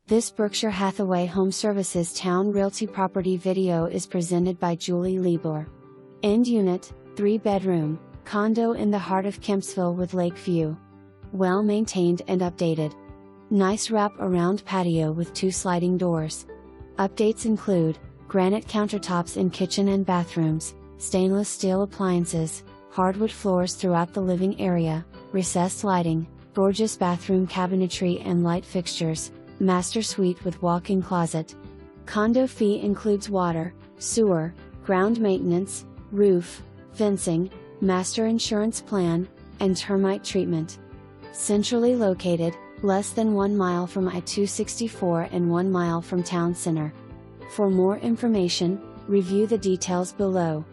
This Berkshire Hathaway HomeServices Towne Realty property video is presented by Julie Liebler. End unit, 3-bedroom, condo in the heart of Kempsville with lake view. Well maintained and updated. Nice wrap-around patio with 2 sliding doors. Updates include granite countertops in kitchen and bathrooms, stainless steel appliances, hardwood floors throughout the living area, recessed lighting, gorgeous bathroom cabinetry and light fixtures, master suite with walk-in closet. Condo fee includes water, sewer, ground maintenance, roof, fencing, master insurance plan, and termite treatment. Centrally located, less than 1 mile from I-264 and 1 mile from town center. For more information, review the details below.